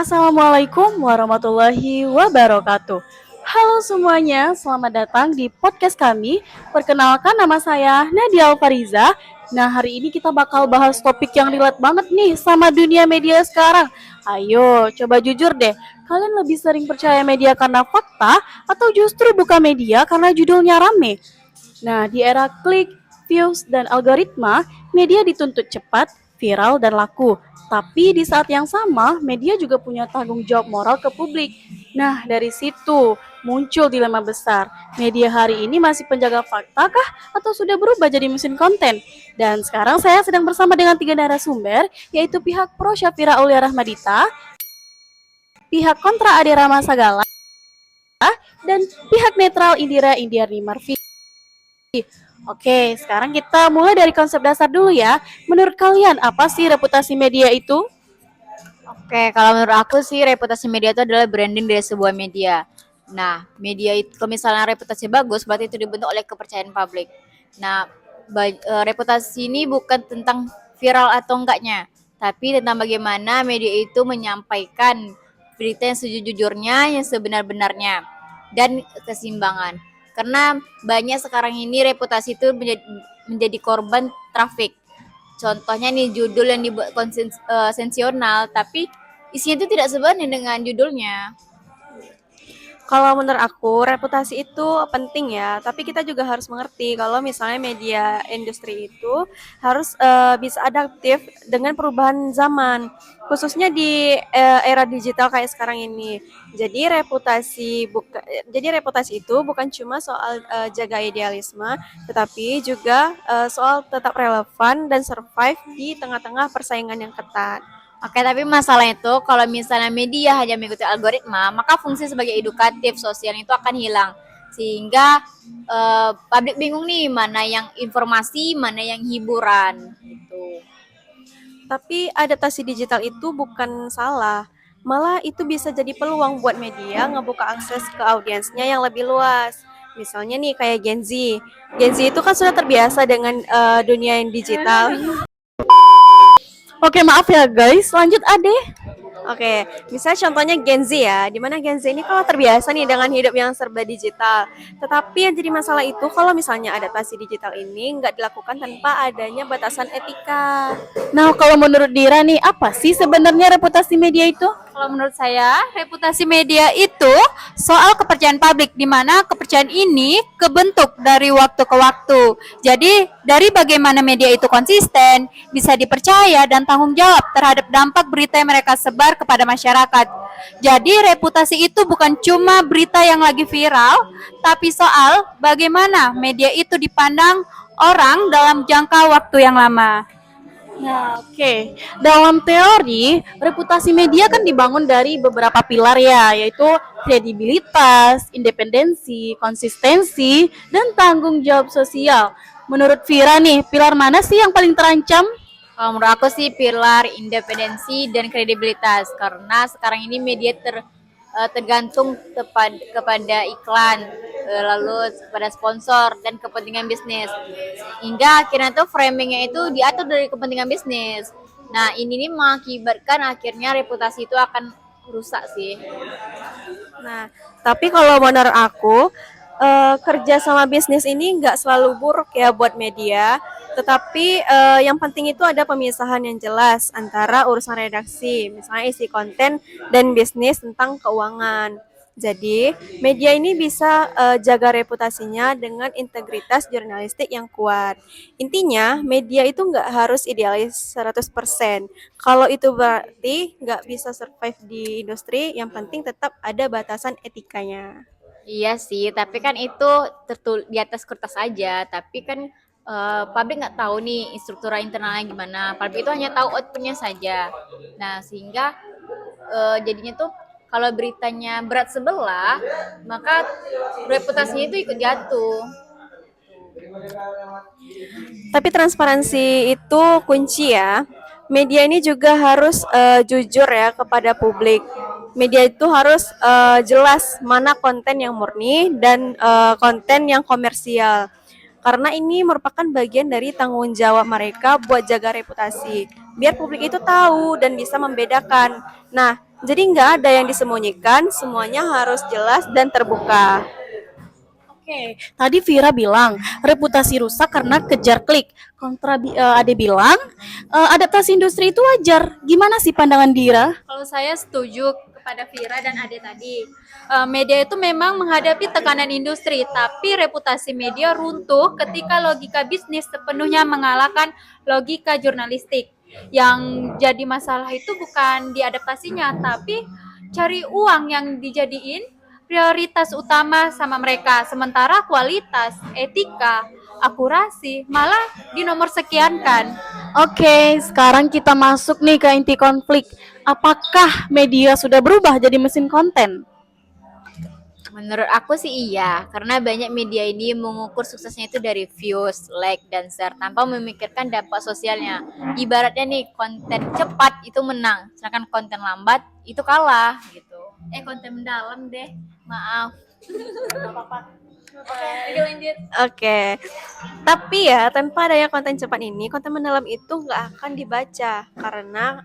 Assalamualaikum warahmatullahi wabarakatuh. Halo semuanya, selamat datang di podcast kami. Perkenalkan nama saya Nadia Alfariza. Nah, hari ini kita bakal bahas topik yang relate banget nih sama dunia media sekarang. Ayo, coba jujur deh. Kalian lebih sering percaya media karena fakta atau justru buka media karena judulnya rame? Nah, di era klik, views, dan algoritma, media dituntut cepat, viral, dan laku. Tapi di saat yang sama, media juga punya tanggung jawab moral ke publik. Nah, dari situ muncul dilema besar. Media hari ini masih penjaga fakta kah? Atau sudah berubah jadi mesin konten? Dan sekarang saya sedang bersama dengan tiga narasumber, yaitu pihak pro Syafira Aulia Rahmadita, pihak kontra Ade Rama Sagala, dan pihak netral Indira Indiarni Marfi. Oke, sekarang kita mulai dari konsep dasar dulu ya. Menurut kalian, apa sih reputasi media itu? Oke, kalau menurut aku sih reputasi media itu adalah branding dari sebuah media. Nah, media itu kalau misalnya reputasi bagus, berarti itu dibentuk oleh kepercayaan publik. Nah, reputasi ini bukan tentang viral atau enggaknya, tapi tentang bagaimana media itu menyampaikan berita yang sejujurnya, yang sebenar-benarnya, dan keseimbangan. Karena banyak sekarang ini reputasi itu menjadi korban traffic. Contohnya nih judul yang dibuat sensasional tapi isinya itu tidak sebanding dengan judulnya. Kalau menurut aku, reputasi itu penting ya, tapi kita juga harus mengerti kalau misalnya media industri itu harus bisa adaptif dengan perubahan zaman, khususnya di era digital kayak sekarang ini. Jadi reputasi itu bukan cuma soal jaga idealisme, tetapi juga soal tetap relevan dan survive di tengah-tengah persaingan yang ketat. Oke, tapi masalah itu kalau misalnya media hanya mengikuti algoritma, maka fungsi sebagai edukatif sosial itu akan hilang. Sehingga publik bingung nih mana yang informasi, mana yang hiburan gitu. Tapi adaptasi digital itu bukan salah, malah itu bisa jadi peluang buat media ngebuka akses ke audiensnya yang lebih luas. Misalnya nih kayak Gen Z. Gen Z itu kan sudah terbiasa dengan dunia yang digital. Oke, maaf ya guys, lanjut Ade. Oke, misalnya contohnya Gen Z ya, dimana Gen Z ini kalau terbiasa nih dengan hidup yang serba digital. Tetapi yang jadi masalah itu kalau misalnya adaptasi digital ini nggak dilakukan tanpa adanya batasan etika. Nah, kalau menurut Dira nih, apa sih sebenarnya reputasi media itu? Kalau menurut saya, reputasi media itu soal kepercayaan publik, di mana kepercayaan ini kebentuk dari waktu ke waktu. Jadi, dari bagaimana media itu konsisten, bisa dipercaya, dan tanggung jawab terhadap dampak berita yang mereka sebar kepada masyarakat. Jadi, reputasi itu bukan cuma berita yang lagi viral, tapi soal bagaimana media itu dipandang orang dalam jangka waktu yang lama. Nah, oke. Dalam teori, reputasi media kan dibangun dari beberapa pilar ya, yaitu kredibilitas, independensi, konsistensi, dan tanggung jawab sosial. Menurut Vira nih, pilar mana sih yang paling terancam? Kalau menurut aku sih pilar independensi dan kredibilitas, karena sekarang ini media tergantung kepada iklan, lalu pada sponsor dan kepentingan bisnis. Hingga akhirnya tuh framingnya itu diatur dari kepentingan bisnis. Nah, ini nih mengakibatkan akhirnya reputasi itu akan rusak sih. Nah, tapi kalau menurut aku, kerja sama bisnis ini nggak selalu buruk ya buat media, tetapi yang penting itu ada pemisahan yang jelas antara urusan redaksi, misalnya isi konten, dan bisnis tentang keuangan. Jadi, media ini bisa jaga reputasinya dengan integritas jurnalistik yang kuat. Intinya, media itu nggak harus idealis 100%. Kalau itu berarti nggak bisa survive di industri, yang penting tetap ada batasan etikanya. Iya sih, tapi kan itu di atas kertas aja. Tapi kan publik nggak tahu nih struktur internalnya gimana. Publik itu hanya tahu outputnya saja. Nah, sehingga jadinya tuh kalau beritanya berat sebelah, maka reputasinya itu ikut jatuh. Tapi transparansi itu kunci ya. Media ini juga harus jujur ya kepada publik. Media itu harus jelas mana konten yang murni dan konten yang komersial. Karena ini merupakan bagian dari tanggung jawab mereka buat jaga reputasi. Biar publik itu tahu dan bisa membedakan. Nah, Jadi nggak ada yang disembunyikan, semuanya harus jelas dan terbuka. Oke, tadi Vira bilang reputasi rusak karena kejar klik. Ade bilang adaptasi industri itu wajar. Gimana sih pandangan Dira? Kalau saya setuju kepada Vira dan Ade tadi. Media itu memang menghadapi tekanan industri, tapi reputasi media runtuh ketika logika bisnis sepenuhnya mengalahkan logika jurnalistik. Yang jadi masalah itu bukan di adaptasinya, tapi cari uang yang dijadiin prioritas utama sama mereka. Sementara kualitas, etika, akurasi malah dinomor sekiankan. Oke, sekarang kita masuk nih ke inti konflik. Apakah media sudah berubah jadi mesin konten? Menurut aku sih iya, karena banyak media ini mengukur suksesnya itu dari views, like, dan share tanpa memikirkan dampak sosialnya. Ibaratnya nih, konten cepat itu menang, sedangkan konten lambat itu kalah gitu. Konten mendalam deh, maaf. Oke, tapi ya tanpa adanya konten cepat ini, konten mendalam itu nggak akan dibaca karena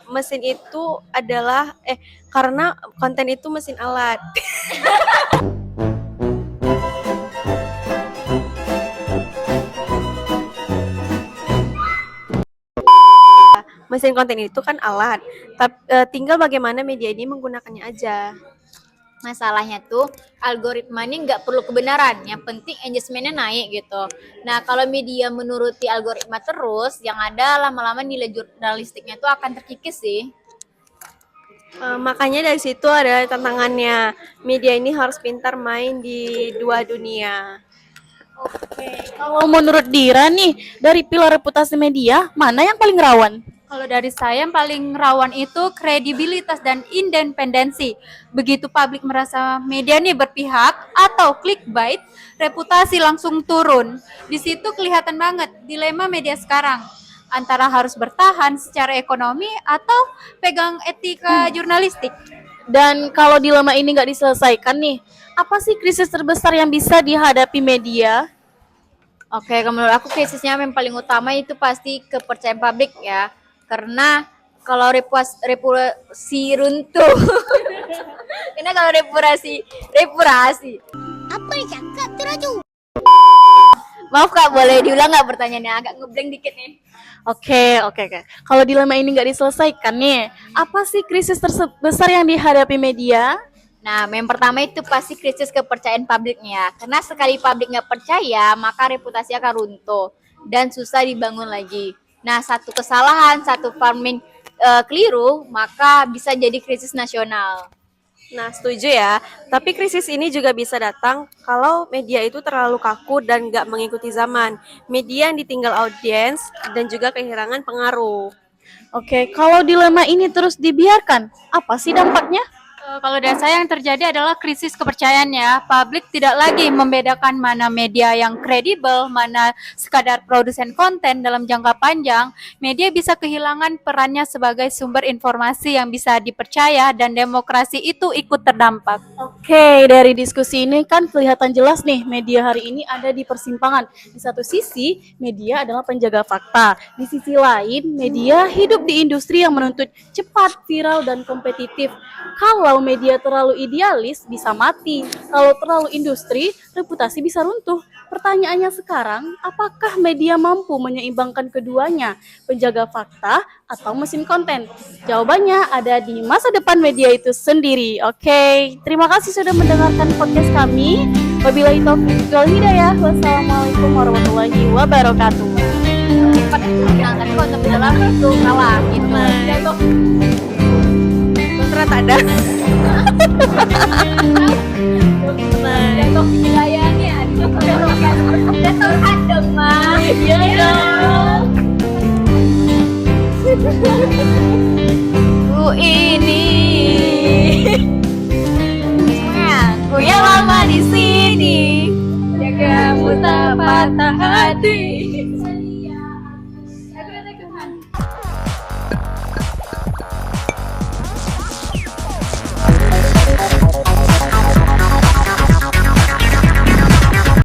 mesin itu adalah karena konten itu mesin alat. Mesin konten itu kan alat, tapi tinggal bagaimana media ini menggunakannya aja. Masalahnya tuh algoritma ini nggak perlu kebenaran, yang penting engagementnya naik gitu. Nah kalau media menuruti algoritma terus, yang ada lama-lama nilai jurnalistiknya tuh akan terkikis sih. Makanya dari situ ada tantangannya. Media ini harus pintar main di dua dunia. Kalau menurut Dira nih, dari pilar reputasi media, mana yang paling rawan? Kalau dari saya yang paling rawan itu kredibilitas dan independensi. Begitu publik merasa media nih berpihak atau clickbait, reputasi langsung turun. Di situ kelihatan banget dilema media sekarang antara harus bertahan secara ekonomi atau pegang etika jurnalistik. Dan kalau dilema ini nggak diselesaikan nih, apa sih krisis terbesar yang bisa dihadapi media? Oke, kalau menurut aku krisisnya yang paling utama itu pasti kepercayaan publik ya. Karena kalau reputasi runtuh. Karena kalau reputasi. Apa yang cakap teraju? Maaf Kak, boleh diulang nggak pertanyaannya? Agak ngeblank dikit nih. Oke. Kalau dilema ini nggak diselesaikan nih, apa sih krisis terbesar yang dihadapi media? Nah, yang pertama itu pasti krisis kepercayaan publiknya. Karena sekali publik nggak percaya, maka reputasi akan runtuh dan susah dibangun lagi. Nah, satu kesalahan, satu farming keliru, maka bisa jadi krisis nasional. Nah, setuju ya. Tapi krisis ini juga bisa datang kalau media itu terlalu kaku dan nggak mengikuti zaman. Media yang ditinggal audiens dan juga kehilangan pengaruh. Oke, kalau dilema ini terus dibiarkan, apa sih dampaknya? Kalau dari saya yang terjadi adalah krisis kepercayaan ya. Publik tidak lagi membedakan mana media yang kredibel, mana sekadar produsen konten dalam jangka panjang. Media bisa kehilangan perannya sebagai sumber informasi yang bisa dipercaya dan demokrasi itu ikut terdampak. Oke, dari diskusi ini kan kelihatan jelas nih media hari ini ada di persimpangan. Di satu sisi, media adalah penjaga fakta. Di sisi lain, media hidup di industri yang menuntut cepat, viral, dan kompetitif. Kalau media terlalu idealis, bisa mati. Kalau terlalu industri, reputasi bisa runtuh. Pertanyaannya sekarang, apakah media mampu menyeimbangkan keduanya? Penjaga fakta atau mesin konten? Jawabannya ada di masa depan media itu sendiri. Oke, terima kasih sudah mendengarkan podcast kami. Wabillahi taufiq wal hidayah. Wassalamualaikum warahmatullahi wabarakatuh. Tapi konten dalam itu kalah gitu. Ternyata ada. Jatuh wilayahnya. Jatuh adem mah. Iya dong. Ku ini. Aku yang lama di sini. Jagamu tak patah hati.